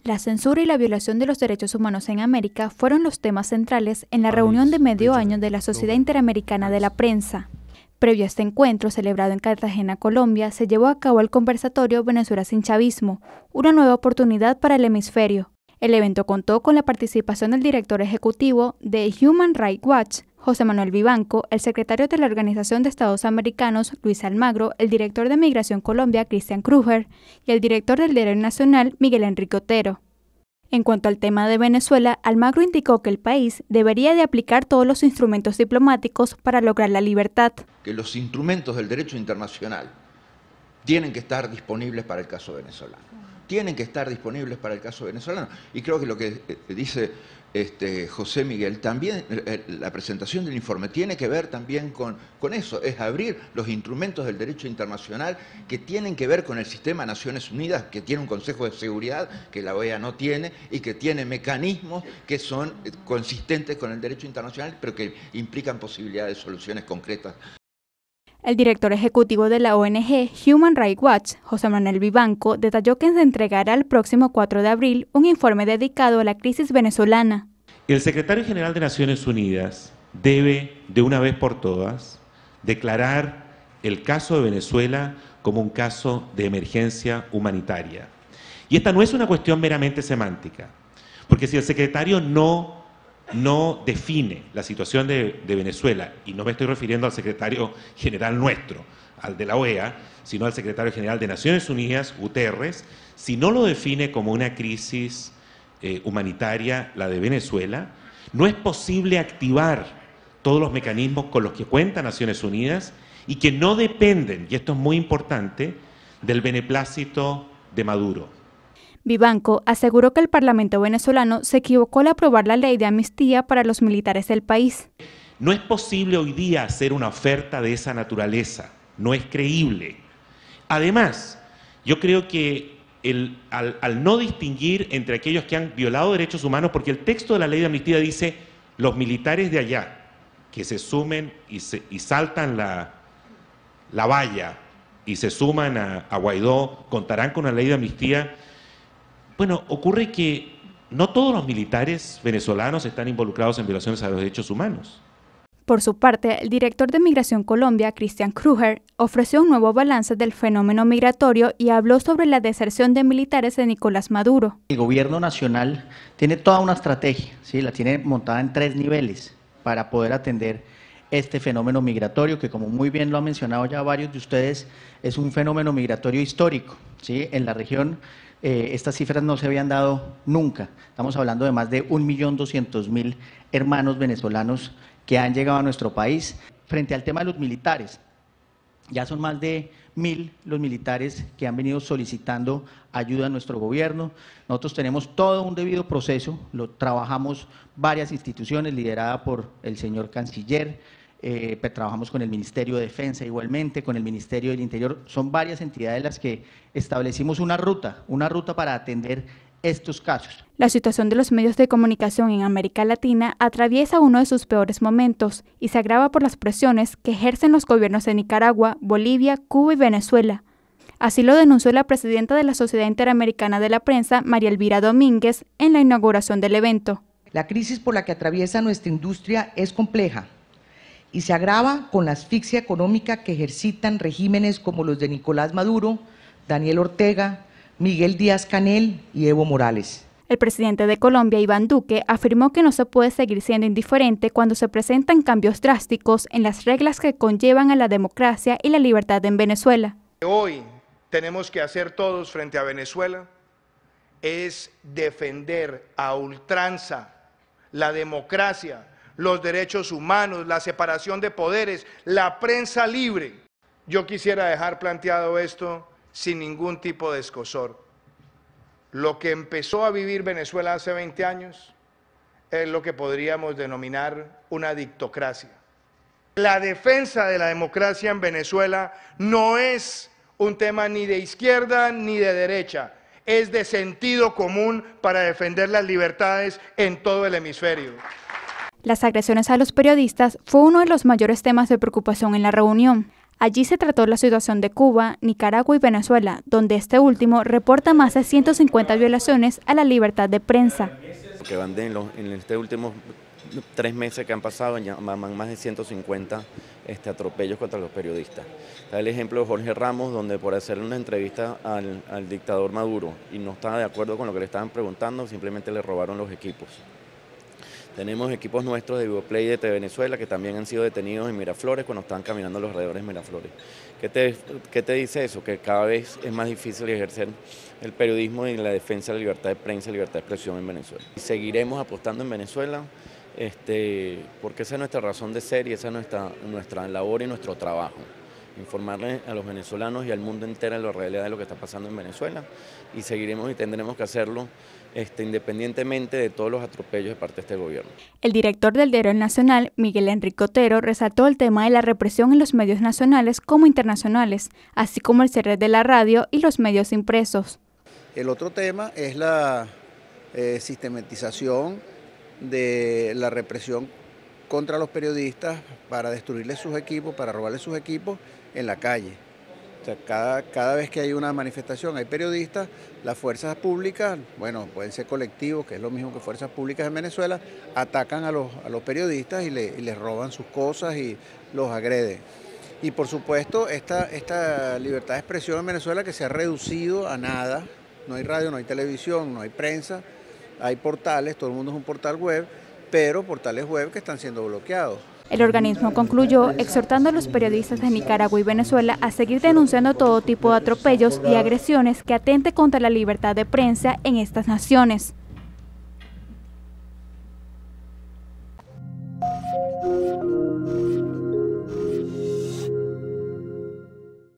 La censura y la violación de los derechos humanos en América fueron los temas centrales en la reunión de medio año de la Sociedad Interamericana de la Prensa. Previo a este encuentro, celebrado en Cartagena, Colombia, se llevó a cabo el conversatorio Venezuela sin chavismo, una nueva oportunidad para el hemisferio. El evento contó con la participación del director ejecutivo de Human Rights Watch, José Manuel Vivanco, el secretario de la Organización de Estados Americanos, Luis Almagro, el director de Migración Colombia, Christian Kruger, y el director del Diario Nacional, Miguel Enrique Otero. En cuanto al tema de Venezuela, Almagro indicó que el país debería de aplicar todos los instrumentos diplomáticos para lograr la libertad. Que los instrumentos del derecho internacional tienen que estar disponibles para el caso venezolano. Tienen que estar disponibles para el caso venezolano. Y creo que lo que dice José Miguel, también la presentación del informe tiene que ver también con eso, es abrir los instrumentos del derecho internacional que tienen que ver con el sistema de Naciones Unidas, que tiene un Consejo de Seguridad que la OEA no tiene y que tiene mecanismos que son consistentes con el derecho internacional, pero que implican posibilidades de soluciones concretas. El director ejecutivo de la ONG Human Rights Watch, José Manuel Vivanco, detalló que se entregará el próximo 4 de abril un informe dedicado a la crisis venezolana. El secretario general de Naciones Unidas debe, de una vez por todas, declarar el caso de Venezuela como un caso de emergencia humanitaria. Y esta no es una cuestión meramente semántica, porque si el secretario no define la situación de Venezuela, y no me estoy refiriendo al secretario general nuestro, al de la OEA, sino al secretario general de Naciones Unidas, Guterres, si no lo define como una crisis humanitaria, la de Venezuela, no es posible activar todos los mecanismos con los que cuenta Naciones Unidas y que no dependen, y esto es muy importante, del beneplácito de Maduro. Vivanco aseguró que el Parlamento venezolano se equivocó al aprobar la ley de amnistía para los militares del país. No es posible hoy día hacer una oferta de esa naturaleza, no es creíble. Además, yo creo que al no distinguir entre aquellos que han violado derechos humanos, porque el texto de la ley de amnistía dice los militares de allá que se sumen y saltan la valla y se suman a Guaidó, contarán con la ley de amnistía. Bueno, ocurre que no todos los militares venezolanos están involucrados en violaciones a los derechos humanos. Por su parte, el director de Migración Colombia, Christian Kruger, ofreció un nuevo balance del fenómeno migratorio y habló sobre la deserción de militares de Nicolás Maduro. El gobierno nacional tiene toda una estrategia, ¿sí? La tiene montada en 3 niveles para poder atender este fenómeno migratorio, que como muy bien lo han mencionado ya varios de ustedes, es un fenómeno migratorio histórico, ¿sí? En la región estas cifras no se habían dado nunca. Estamos hablando de más de 1.200.000 hermanos venezolanos que han llegado a nuestro país. Frente al tema de los militares, ya son más de 1.000 los militares que han venido solicitando ayuda a nuestro gobierno. Nosotros tenemos todo un debido proceso, lo trabajamos varias instituciones lideradas por el señor canciller, trabajamos con el Ministerio de Defensa igualmente, con el Ministerio del Interior. Son varias entidades las que establecimos una ruta para atender estos casos. La situación de los medios de comunicación en América Latina atraviesa uno de sus peores momentos y se agrava por las presiones que ejercen los gobiernos de Nicaragua, Bolivia, Cuba y Venezuela. Así lo denunció la presidenta de la Sociedad Interamericana de la Prensa, María Elvira Domínguez, en la inauguración del evento. La crisis por la que atraviesa nuestra industria es compleja y se agrava con la asfixia económica que ejercitan regímenes como los de Nicolás Maduro, Daniel Ortega, Miguel Díaz-Canel y Evo Morales. El presidente de Colombia, Iván Duque, afirmó que no se puede seguir siendo indiferente cuando se presentan cambios drásticos en las reglas que conllevan a la democracia y la libertad en Venezuela. Hoy tenemos que hacer todos frente a Venezuela es defender a ultranza la democracia, los derechos humanos, la separación de poderes, la prensa libre. Yo quisiera dejar planteado esto sin ningún tipo de escozor. Lo que empezó a vivir Venezuela hace 20 años es lo que podríamos denominar una dictocracia. La defensa de la democracia en Venezuela no es un tema ni de izquierda ni de derecha, es de sentido común para defender las libertades en todo el hemisferio. Las agresiones a los periodistas fue uno de los mayores temas de preocupación en la reunión. Allí se trató la situación de Cuba, Nicaragua y Venezuela, donde este último reporta más de 150 violaciones a la libertad de prensa. Que van en este último 3 meses que han pasado, van más de 150 atropellos contra los periodistas. Está el ejemplo de Jorge Ramos, donde por hacerle una entrevista al dictador Maduro y no estaba de acuerdo con lo que le estaban preguntando, simplemente le robaron los equipos. Tenemos equipos nuestros de Vivoplay de TV Venezuela que también han sido detenidos en Miraflores cuando estaban caminando a los alrededores de Miraflores. ¿Qué te dice eso? Que cada vez es más difícil ejercer el periodismo y la defensa de la libertad de prensa y libertad de expresión en Venezuela. Seguiremos apostando en Venezuela porque esa es nuestra razón de ser y esa es nuestra labor y nuestro trabajo. Informarle a los venezolanos y al mundo entero de la realidad de lo que está pasando en Venezuela y seguiremos y tendremos que hacerlo independientemente de todos los atropellos de parte de este gobierno. El director del diario El Nacional, Miguel Enrique Otero, resaltó el tema de la represión en los medios nacionales como internacionales, así como el cierre de la radio y los medios impresos. El otro tema es la sistematización de la represión contra los periodistas para destruirles sus equipos, para robarles sus equipos en la calle. O sea, cada vez que hay una manifestación hay periodistas, las fuerzas públicas, bueno, pueden ser colectivos, que es lo mismo que fuerzas públicas en Venezuela, atacan a los periodistas y les roban sus cosas y los agreden. Y por supuesto, esta libertad de expresión en Venezuela que se ha reducido a nada, no hay radio, no hay televisión, no hay prensa, hay portales, todo el mundo es un portal web, pero portales web que están siendo bloqueados. El organismo concluyó exhortando a los periodistas de Nicaragua y Venezuela a seguir denunciando todo tipo de atropellos y agresiones que atenten contra la libertad de prensa en estas naciones.